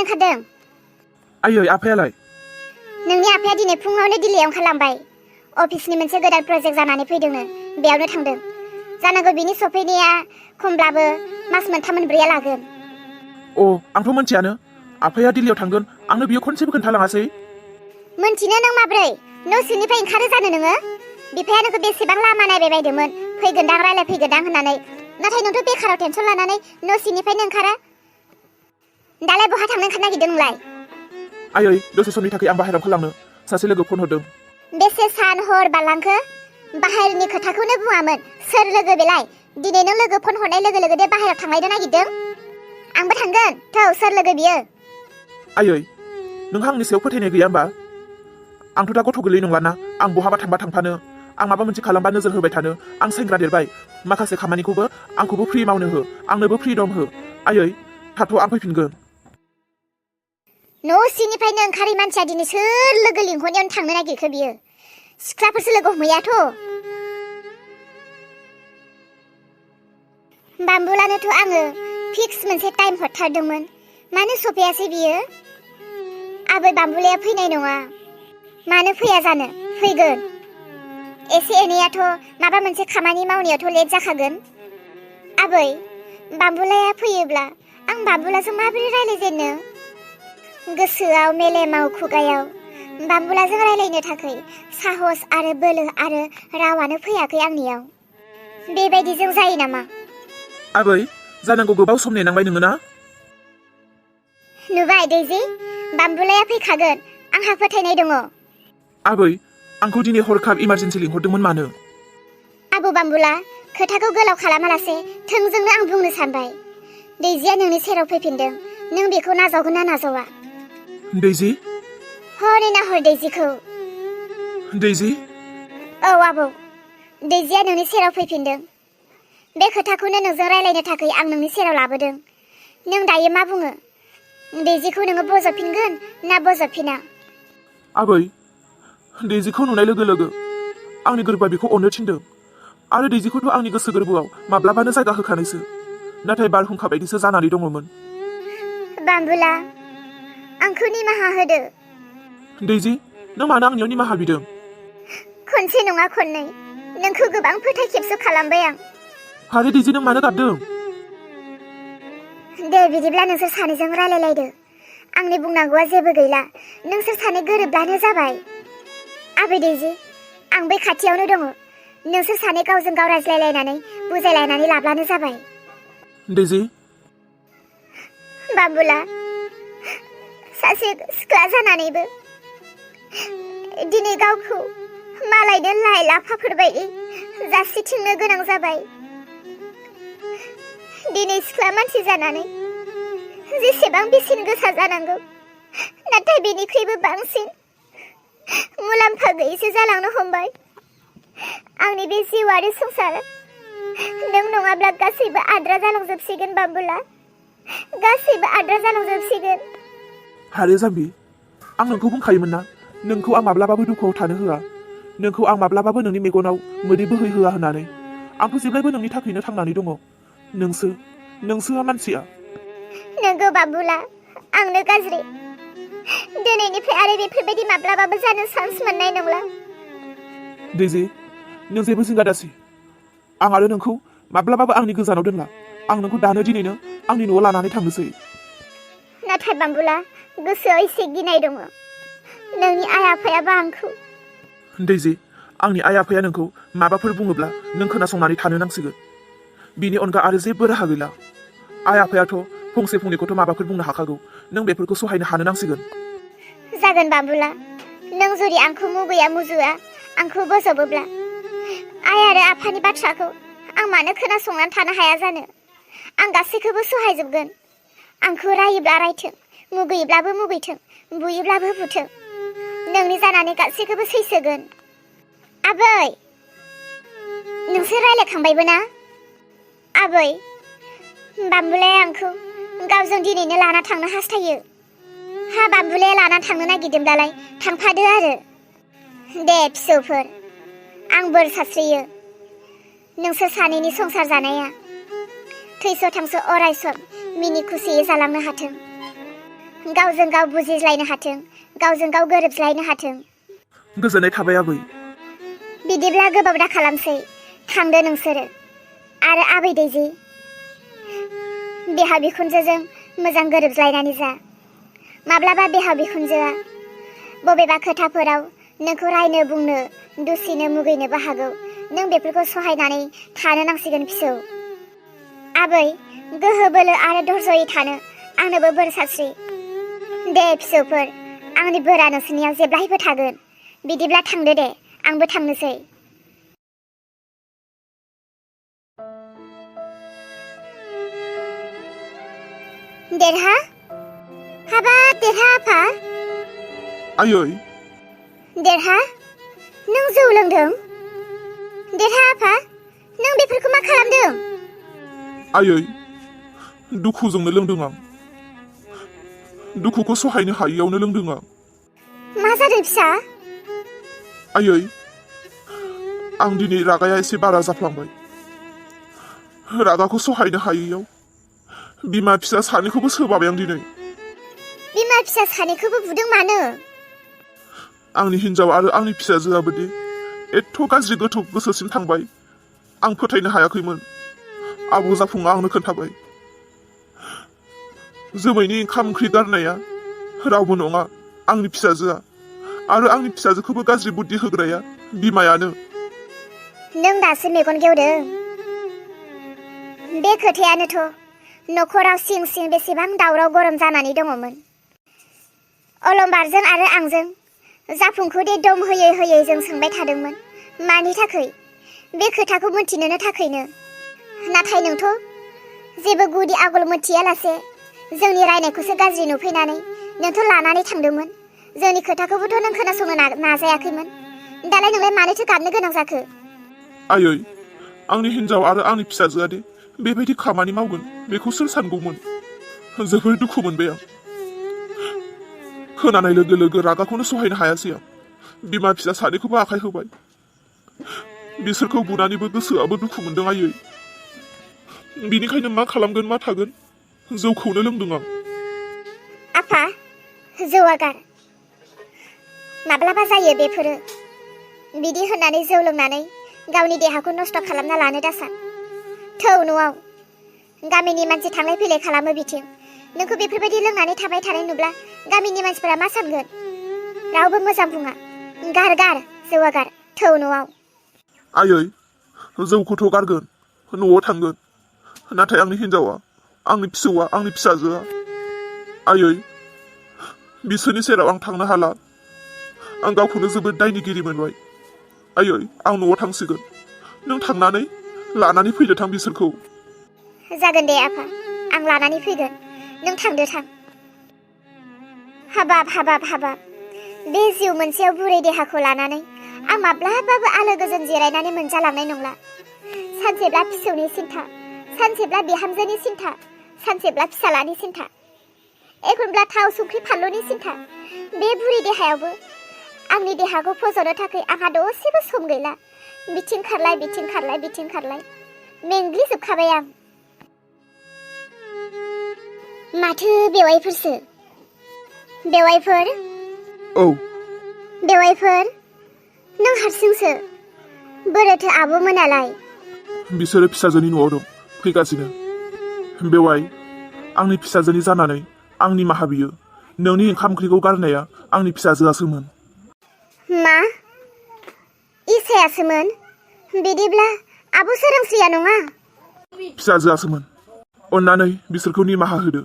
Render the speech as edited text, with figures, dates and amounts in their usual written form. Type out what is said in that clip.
ओंखारदों? आयै आफायालाय? नोंनि आफाया दिनै फुङावनो दिल्लीयाव ओंखारलांबाय। अफिसनि मोनसे गोदान प्रजेक्ट जानानै फैदोंनो, बेयावनो थांदों। जानांगौ बिनि सफैनाया खमब्लाबो मास मोनथाम मोनब्रैया लागोन। आंथ' मोनथियानो। आफाया दिल्लीयाव थांगोन आंनो बियो खनसेबो खोन्थालाङासै। मोनथिनो नों माब्रै? न' सिंनिफ्राय ओंखारो जानो नोङो? बिफाया नोंखौ बेसेबां लामा नायबाय बायदोंमोन फैगोनदां रायलायफैगोनदां होननानै, नाथाय नोंथ' बेखाराव टेनसन लानानै न' सिंनिफ्रायनो ओंखारा। दालाय बहा थांनो ओंखारनो नागिरदों नोंलाय? आयै दसे समनि थाखाय आं बाहेरायाव ओंखारलांनो सासे लोगो फन हरदों। बेसे सान हर बारलांखो? बाहेरनि खोथाखौनो बुङामोन। सोर लोगो बेलाय? दिनै नों लोगो फन हरनाय लोगो लोगो दे बाहेरायाव थांलायनो नागिरदों? आंबो थांगोन। थौ सोर लोगो बियो? आयै नोंहा आंनि सायाव फोथायनाय गैया होमबा? आंथ' दा गथ' गोरलै नंलाना आं बहाबा थांबा थांफानो, आं माबा मोनसे खालामबा नोजोर होबाय थानो। आं सेंग्रा देरबाय, माखासे खामानिखौबो आंखौबो फ्रि मावनो हो, आंनोबो फ्रिदम हो। आयै थाथ' आं फैफिनगोन। न' सिंनिफ्रायनो ओंखारै मानसिया दिनै सोर लोगो लिंहरनायावनो थांनो नागिरखो बियो? सिख्लाफोरसो लोगो हमहैयाथ'। बाम्बुलानोथ' आङो फिक्स मोनसे टाइम हरथारदोंमोन, मानो सफैयासै बियो? आबै बाम्बुलाया फैनाय नङा। मानो फैया जानो? फैगोन। एसे एनैयाथ' माबा मोनसे खामानि मावनायावथ' लेट जाखागोन। आबै बाम्बुलाया फैयोब्ला आं बाम्बुलाजों माबोरै रायलायजेननो? गोसोआव मेलेमाव खुगायाव बाम्बुलाजों रायलायनो थाखाय साहस आरो बोलो आरो रावानो फैयाखै आंनियाव। बेबायदिजों जायो नामा? आबै जानांगौ गोबाव सम नेनांबाय नोङो ना? नुबाय दैजि, बाम्बुलाया फैखागोन, आंहा फोथायनाय दङ। आबै आंखौ दिनै हरखाब इमारजेन्सि लिंहरदोंमोन मानो? आबौ बाम्बुला, खोथाखौ गोलाव खालामालासे थोंजोंनो आं बुंनो सानबाय। दैजिया नोंनि सेराव फैफिनदों, नों बेखौ नाजावगोन ना नाजावा? दैजि? हनै नाहर दैजिखौ। दैजि? औ आबौ, दैजिया नोंनि सेराव फैफिनदों। बे खोथाखौनो नोंजों रायलायनो थाखाय आं नोंनि सेराव लाबोदों। नों दायो मा बुङो? दैजिखौ नोङो बजबफिनगोन ना बजबफिना? आबै दैजिखौ नुनाय लोगो लोगो आंनि गोरबोआ बेखौ अननो थिनदों, आरो दैजिखौथ' आंनि गोसो गोरबोआव माब्लाबानो जायगा होखानायसो, नाथाय बारहुंखा बायदिसो जानानै दङमोन। बाम्बुला, आंखौ निमाहा होदो। दैजि नों मानो आंनियाव निमाहा बिदों? खनसे नङा खननै, नोंखौ गोबां फोथायखेबस' खालामबाय आं। आरो दैजि नों मानो गाबदों? दे बिदिब्ला नोंसोर सानैजों रायलायलायदो। आंनि बुंनांगौआ जेबो गैला, नोंसोर सानै गोरोबब्लानो जाबाय। आबै दैजि, आं बै खाथियावनो दङ, नोंसोर सानै गावजों गाव रायज्लायलायनानै बुजायलायनानै लाब्लानो जाबाय। दैजि? बाम्बुला, सासे सिख्ला जानानैबो दिनै गावखौ मालायनो लाइ लाफाफोरबायदि जासिथिंनो गोनां जाबाय। दिनै सिख्ला मानसि जानानै जेसेबां बेसेन गोसा जानांगौ, नाथाय बेनिख्रुइबो बांसिन मुलाम्फा गैयैसो जालांनो हमबाय। आंनि बे जिउ आरो संसारा नों नङाब्ला गासैबो आद्रा जालांजोबसिगोन बाम्बुला, गासैबो आद्रा जालांजोबसिगोन। हारे जाम्बि, आं नोंखौ बुंखायोमोन ना, नोंखौ आं माब्लाबाबो दुखुआव थानो होआ, नोंखौ आं माब्लाबाबो नोंनि मेगनाव मोदै बोहैहोआ होननानै। आंथ' जेब्लायबो नोंनि थाखायनो थांनानै दङ। नोंसोआ मानसिया। नोंगौ बाम्बुला, आंनो गाज्रि। दिनैनिफ्राय आरो बेफोरबायदि माब्लाबाबो जानो चान्स मोननाय नंला। दैजि नों जेबो जिंगा दासि, आं आरो नोंखौ माब्लाबाबो आंनि गोजानाव दोनला। आं नोंखौ दानो दिनैनो आंनि न'आव लानानै थांनोसै। नाथाय बाम्बुला, गोसोआव एसे गिनाय दङ। नोंनि आइ आफायाबो आंखौ। दैजि आंनि आइ आफाया नोंखौ माबाफोर बुङोब्ला नों खोनासंनानै थानो नांसिगोन। बिनि अनगा आरो जेबो राहा गैला। आइ आफायाथ' फंसे फंनैखौथ' माबाफोर बुंनो हाखागौ, नों बेफोरखौ सहायनो हानो नांसिगोन। जागोन बाम्बुला, नों जुदि आंखौ मुगैया मुजुआ आंखौ बजबोब्ला, आइ आरो आफानि बाथ्राखौ आं मानो खोनासंनानै थानो हाया जानो? आं गासैखौबो सहायजोबगोन। आंखौ रायोब्ला रायथों, मुगैयोब्लाबो मुगैथों, बुयोब्लाबो बुथों, नोंनि जानानै गासैखौबो सैसोगोन। आबै, नोंसोर रायलायखांबायबो ना? आबै, बाम्बुलाया आंखौ गावजों दिनैनो लाना थांनो हास्थायो। हा बाम्बुलाया लाना थांनो नागिरदोंब्लालाय थांफादो आरो। दे फिसौफोर, आं बोर सास्रियो, नोंसोर सानैनि संसार जानाया थैस' थांस' अराय सम मिनि खुसियै जालांनो हाथों। गावजों गाव बुजिज्लायनो हाथों, गावजों गाव गोरोबज्लायनो हाथों। गोजोननाय थाबाय आबै। बिदिब्ला गोबाव दा खालामसै, थांदो नोंसोरो। आरो आबै दैजि, बिहाव बिखुनजोजों मोजां गोरोबज्लायनानै जा। माब्लाबा बिहाव बिखुनजोआ बबेबा खोथाफोराव नोंखौ रायनो बुंनो दुसिनो मुगैनोबो हागौ। नों बेफोरखौ सहायनानै थानो नांसिगोन फिसौ। आबै, गोहो बोलो आरो धैर्ययै थानो आंनोबो बोर सारस्रि। दे फिसौफोर, आंनि बोरा नोंसोरनियाव जेब्लायबो थागोन। बिदिब्ला थांदो दे, आंबो थांनोसै। देरहा, हाबाब देरहा आफा। आयै। देरहा, नों जौ लोंदों? देरहा आफा, नों बेफोरखौ मा खालामदों? आयै, दुखुजोंनो लोंदों आं। दुखुखौ सहायनो हायैयावनो लोंदों आं। मा जादों फिसा? आयै, आं दिनै रागाया एसे बारा जाफ्लांबाय। रागाखौ सहायनो हायैयाव बिमा फिसा सानैखौबो सोबाबाय आं दिनै। बिमा फिसा सानैखौबो बुदों मानो? आंनि हिन्जाव आरो आंनि फिसाजोआबो दि एथ' गाज्रि गोथौ गोसोसिम थांबाय, आं फोथायनो हायाखैमोन। आबौ जाफुङा आंनो खोन्थाबाय। जोमैनि ओंखाम ओंख्रि गारनाया रावबो नङा, आंनि फिसाजोआ। आरो आंनि फिसाजोखौबो गाज्रि बुद्धि होग्राया बिमायानो। नों दासो मेगन गेवदों? बे खोथायानोथ' न'खराव सिं सिं बेसेबां दावराव गरम जानानै दङमोन। अलंबारजों आरो आंजों जाफुंखौ दे दम होयै होयै जों सोंबाय थादोंमोन, मानि थाखै? बे खोथाखौ मिथिनोनो थाखैनो। नाथाय नोंथ' जेबो गुदि आगल मिथियालासे जोंनि रायनायखौसो गाज्रि नुफैनानै नोंथ' लानानै थांदोंमोन। जोंनि खोथाखौबोथ' नों खोनासंनो नाजायाखैमोन। दालाय नोंलाय मानोथो गाबनो गोनां जाखो? आयै, आंनि हिन्जाव आरो आंनि फिसाजोआ दे बेबायदि खामानि मावगोन बेखौ सोर सानगौमोन? जोबोर दुखु मोनबाय आं। खोनानाय लोगो लोगो रागाखौनो सहायनो हायासै आं। बिमा फिसा सानैखौबो आखाइ होबाय। बिसोरखौ बुनानैबो गोसोआबो दुखु मोनदों आयै। बिनिखायनो मा खालामगोन मा थागोन, जौखौनो लोंदों आं। आफा, जौआ गार। माब्लाबा जायो बेफोरो। बिदि होननानै जौ लोंनानै गावनि देहाखौ नस्थ' खालामना लानो दासान। थौ न'आव। गामिनि मानसि थांलाय फैलाय खालामो बिथिं। नोंखौ बेफोरबायदि लोंनानै थाबाय थानाय नुब्ला गामिनि मानसिफोरा मा सानगोन? रावबो मोजां बुङा। गार गार, जौआ गार। थौ न'आव। आयै, जौखौथ' गारगोन, न'आव थांगोन। नाथाय आंनि हिन्जावा, आंनि फिसौआ, आंनि फिसाजोआ। आयै, बिसोरनि सेराव आं थांनो हाला। आं गावखौनो जोबोद दायनिगिरि मोनबाय। आयै, आं न'आव थांसिगोन। नों थांनानै लानानै फैदो थां बिसोरखौ। जागोन दे आफा, आं लानानै फैगोन। नों थांदो थां। हाबाब हाबाब हाबाब, बे जिउ मोनसेयाव बुरै देहाखौ लानानै आं माब्लाबाबो आलो गोजोन जिरायनानै मोनजालांनाय नंला। सानसेब्ला फिसौनि सिन्था, सानसेब्ला बिहामजोनि सिन्था, सानसेब्ला फिसालानि सिन्था, एखनब्ला थाव संख्रि फानलुनि सिन्था। बे बुरै देहायावबो आंनि देहाखौ फज'नो थाखाय आंहा दसेबो सम गैला। बिथिं खारलाय बिथिं खारलाय बिथिं खारलाय, मेंग्लिजोबखाबाय आं। माथो बेवाइफोरसो? बेवाइफोर? औ। बेवाइफोर, नों हारसिंसो? बोरोथो आब'मोनालाय? बिसोरो फिसाजोनि न'आव दं, फैगासिनो। बेवाइ, आंनि फिसाजोनि जानानै आं निमाहा बियो। नोंनि ओंखाम ओंख्रिखौ गारनाया आंनि फिसाजोआसोमोन। मा? इसायासोमोन? बिदिब्ला आब' सोरांस्रिया नङा? फिसाजोआसोमोन। अन्नानै बिसोरखौ निमाहा होदो।